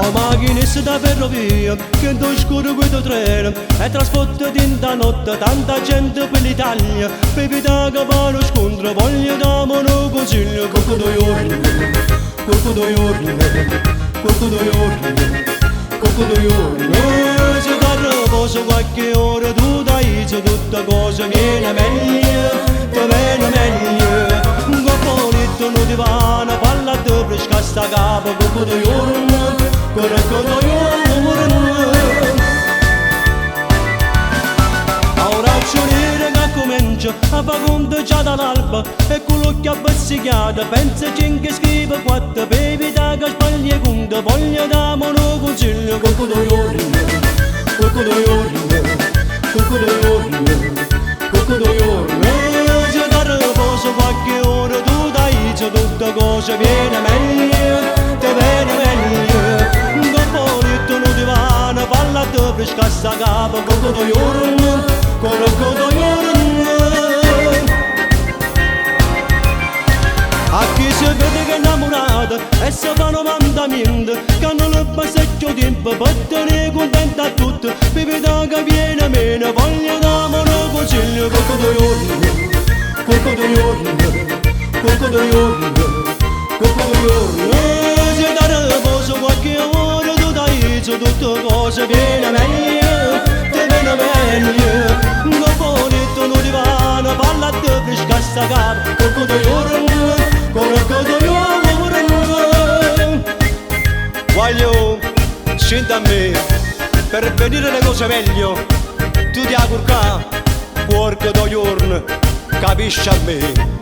O macchinista da ferrovia che in scuro guida treno e trasporta da notte tanta gente per l'Italia. Bevita che va lo scontro, voglio darmi un consiglio. Cucco due giorni, cucco due giorni, cucco due giorni, cucco due giorni. Se da riposo qualche ora tu dai, se tutta cosa viene meglio, ti viene meglio. Un po' non ti va, una palla di fresca sta capo, cucco due giorni. Ora c'è che comincia a fare conto già dall'alba e quello che ha bazzicato pensa che scrive quattro bevita che sbaglia conto voglio darmi un consiglio. Cucco due giorni, cucco due giorni, cucco due giorni, cucco due giorni. Se da riposo qualche ora tu dai, se tutta cosa viene meglio, ti viene meglio. Palla di fresca sta capo, cucco due giorni, cucco due giorni. A chi si vede che è innamorato e si fanno mandamenti, che non lo passeggio tempo per tenere contenta a tutti. Bevita che viene meno, voglio darmi un consiglio. Cucco due giorni, cucco due giorni, cucco due giorni, cucco due giorni. Se da riposo qualche ora tu dai, se tutte cose viene meglio, ti viene meglio. Un po' non ti va, una palla di fresca sta capo, cucco due giorni, cucco due giorni. Voglio, scendi a me, per venire le cose meglio, tu ti accurca, porco due giorni, capisci a me.